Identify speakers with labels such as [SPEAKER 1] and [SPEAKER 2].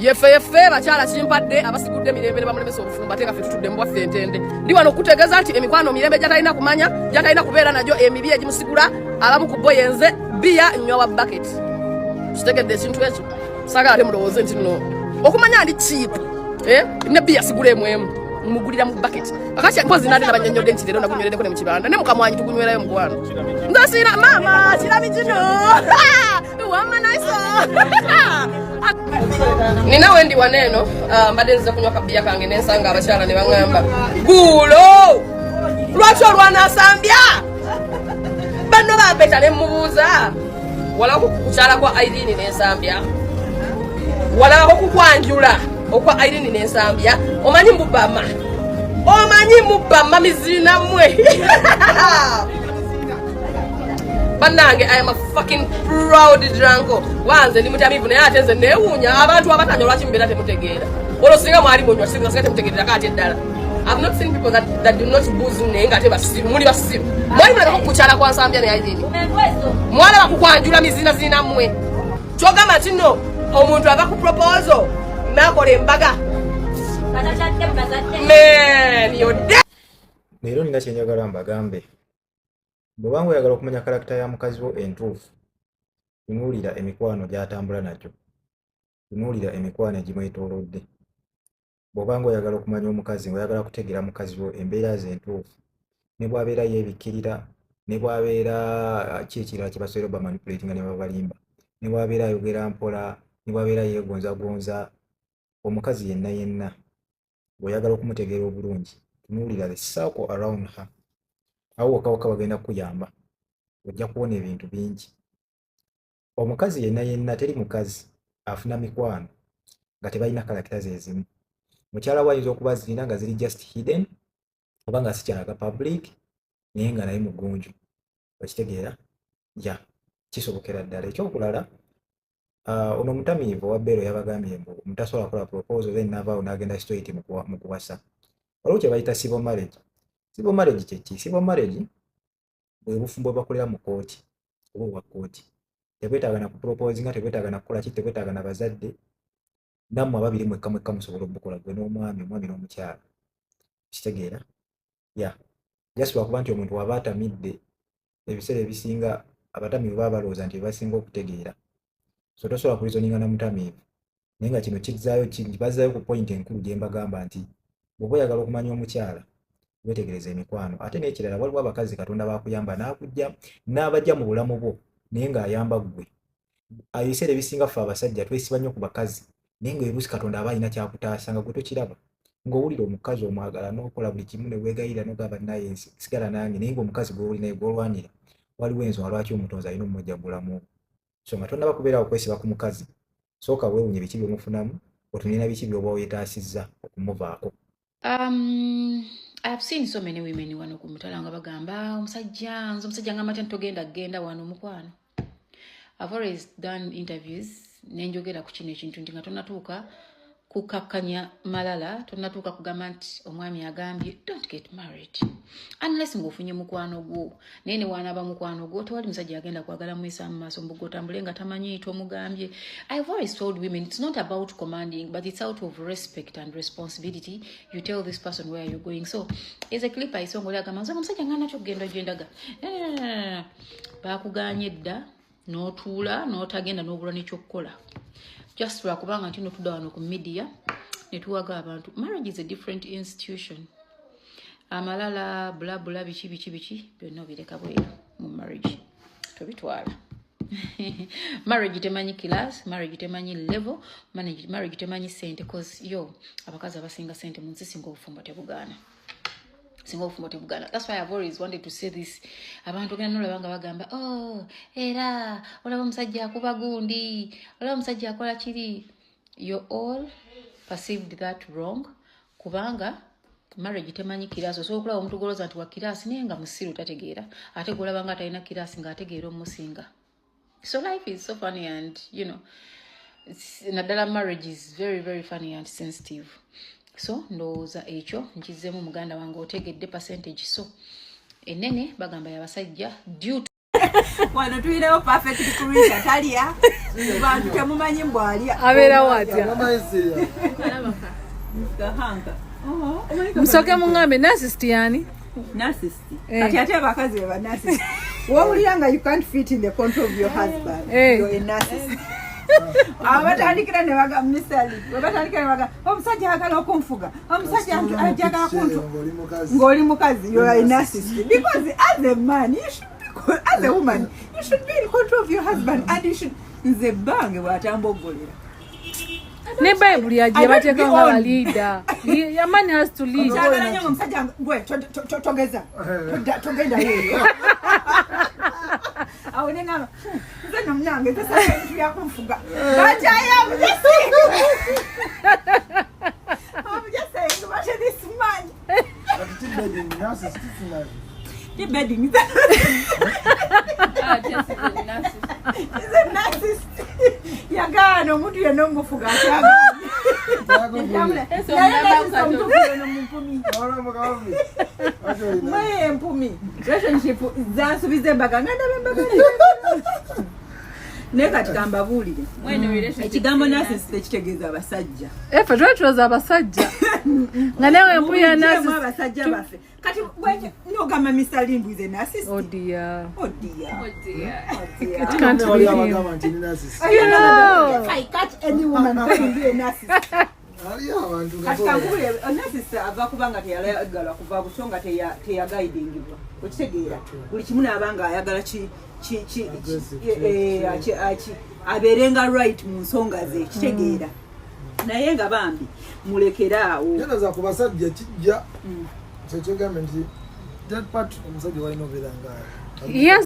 [SPEAKER 1] yefe bakyala kimpadde abasigudde mirembe bamulemesa obufumba ate nga ffe tutudde mu bwaffe entende ndi wano okutegeeza nti emikwano mirembe gyatalina kumanya gyatalina kubeera nagyo emibi egimusigula abamu ku bo yenze biya nnywa wa bucket kitegedde ekintu ekyo saagala ate mulowooze nti nno okumanya ndi cheap ne biya sigula emwemu mugulira mu bucket akati mpozi nade nabanyonyodde nti leero nagunywereddeko ne mu kibanda ne mukamwanyi tugunywerayo mukwano ndasira mama kirami kino wama naiso nina wendi waneno mbadde nziza kunywa kabiya kange nensanga abakyala ne baŋŋamba gulo lwaki olwanasambya banno bampeta ne mubuuza walako kukyala kwa Irene nensambya walako kukwanjula okwa Irene nensambya omanyi mubama mizina mwe Banange, I am a fucking proud drunko. Wanze ndi mutamivu naye ate nze neewuunya abantu abatanya lwaki mbeera temutegeera. Olwo singa mwali munywa singa temutegeera kati eddala. I've not seen people that do not booze naye ng'ate basiru. Muli basiru. Mwali mulaba kukukyala kwa nsambya ne Irene. Mwalaba kukwanjula mizina mmwe. Kyogamba nti nno omuntu ava ku proposal n'akola embaga. Man, you're dead.
[SPEAKER 2] Leero nina kye njagala mbagambe. Bw'obanga oyagala okumanya karakita ya mukazi wo entuufu, tunuulira emikwano gy'atambula nagyo. Tunuulira emikwano egimwetoolodde. Bw'obanga oyagala okumanya omukazi, oyagala kutegeera mukazi wo embeera ze entuufu, ne bw'abeera yeebikkirira, ne bw'abeera ekirala kye basobola bamanipuletinga ne babalimba, ne bw'abeera ayogera mpola, ne bw'abeera yeegonzagonza, omukazi yenna bw'oyagala okumutegeera obulungi, tunuulira the circle around her. Awo wokka bagenda kukuyamba ojja kuwona ebintu bingi. Omukazi yenna teri mukazi afuna mikwano nga tebalina kalakita ze ezimu. Mukyala we ayinza okuba zirina nga ziri just hidden oba nga sikyalaga public naye nga naye mugunju. Okitegeera? Ja, kisobokera ddala. Ekyokulala, ono omutamiivu owa Bero yabagambye mbu mutasobola kukola proposal then n'avaawo n'agenda straight mu kuwasa. Waliwo kye bayita civil marriage. Civil marriage kyeki? Civil marriage bwe bufumbo bakolera mu kooti oba obwa kooti. Tebwetaaga na kuproposinga, tebwetaaga na kukola ki, tebwetaaga na bazadde. Nammwe ababiri mwekka musobola obukola, gwe n'omwami, omwami n'omukyala. Kitegeera? Ya. Just lwakuba nti omuntu waba atamidde, ebiseera ebisinga abatamiivu baba balowooza nti basinga okutegeera. So tosobola kulizoninga na mutamiivu. Naye nga kino bazaayo ku point enkulu gye mbagamba nti bw'oba oyagala okumanya omukyala, wetegereza emikwano. Ate n'ekirala, waliwo abakazi Katonda bakuyamba n'akujja n'abajja mu bulamu bwo naye ng'ayamba ggwe. Ebiseera ebisinga ffe abasajja twesiba nnyo ku bakazi naye ng'ebuusi Katonda aba alina kyakutaasa nga gwe tokiraba. Ng'owulira omukazi omwagala n'okola buli kimu ne weegayirira n'ogamba naye sigala nange, naye ng'omukazi gw'oli naye gw'olwanira waliwo ensonga lwaki omutonzi alina omujja bulamu. So nga tonnaba kubeerawo kwesiba ku mukazi, sooka weewunye biki by'omufunamu, otunina biki by'oba weetaasizza okumuvaako.
[SPEAKER 3] I have seen so many women wano ku mutala nga bagamba omusajja ngamba nti togenda wano mukwano. I've always done interviews nenjogera ku kino ekintu nti nga tonnatuuka kukakkanya malala, tonnatuuka kugamba nti omwami agambye don't get married unless ng'ofunye mukwano gwo. Naye ne wanaaba mukwano gwo tewali musajja agenda kwagala mwesa mu maaso mbugo otambule nga tamanyi tomugambye. I've always told women it's not about commanding but it's out of respect and responsibility. You tell this person where you're going. So is a clip I saw ngoli agamba omusajja nga nakyo kugenda gyendaga bakuganye dda n'otuula n'otagenda n'obulwa n'ekyokkola just lwakubanga nti notudda wano ku media ne tuwaga abantu. Marriage is a different institution. Amalala bula biki byonna bireka bweru mu marriage tobitwala. Marriage temanyi class, marriage temanyi level, marriage temanyi sente, because abakazi abasinga sente mu nsi singa obufumbo tebugaana. That's why I've always wanted to say this. Abantu genda nolabanga bagamba era olaba omusajja akuba gundi, olaba omusajja akola kiri. You all perceived that wrong kubanga marriage temanyi kirasi. So okulaba omuntu goloza nti wa kirasi naye nga musiru tategeera, ate golabanga atalina kirasi nga ategeera omusinga. So life is so funny and naddala marriage is very very funny and sensitive. So ndowooza ekyo nkizzemu muganda wange otegedde percentage. So enene bagamba y'abasajja due to
[SPEAKER 4] Wano tuinewo perfect cruiser talia. Bantu temumanyi mbwalya.
[SPEAKER 5] Abeera watya.
[SPEAKER 4] Gahanga.
[SPEAKER 5] Musoke mungambe narcissist yani?
[SPEAKER 4] Narcissist. Kati ate abakazi baba narcissist. Wawuliranga you can't fit in the control of your husband. You're a narcissist. Abatandikira ne baga misali. Abatandikira ne baga omusajja akala okunfuga. Omusajja ajagala kuntu. Ngoli mukazi you're a narcissist. Because as a man you should be, as a woman you should be in control of your husband and you should nze bange watambogolera.
[SPEAKER 5] Ne Bible yaje bateka nga leader. Your man has to lead.
[SPEAKER 4] Jagala nyo omusajja gwe togeza. Togenda yeyo. Awonenga nze nomnange sasa ntu yakumfuga. Bacha ya mjesi. Mjesi ngubashe this man. The bedding. Is a narcissist. Yagano mutu yeno mufuga chaga. Mwe mpumi. Relationship zansu bizembaga nganda bembaga. Neka tikambabulire. Mwene relationship. Ekigambo narcissist ekitegeeza abasajja.
[SPEAKER 5] Efe twetwaza abasajja. Nga nawe mpuya narcissist.
[SPEAKER 4] Abasajja bafe. Kati bwenye nogama misalimbu is a narcissist.
[SPEAKER 5] Oh dear.
[SPEAKER 4] Oh dear. Oh dear.
[SPEAKER 5] It can't be him.
[SPEAKER 4] If I catch any woman calling you a narcissist. Katikangule narcissist ava kubanga teyagala kuva busonga teya guidingibwa. Okitegeera. Buli kimu nabanga ayagala aberenga right mu nsonga ze kitegeera. Naye nga bambi mulekeraawo.
[SPEAKER 6] Yana za kubasajja kijja. Kyekyogamba nti that part omusajja walina obeera nga
[SPEAKER 5] Yes.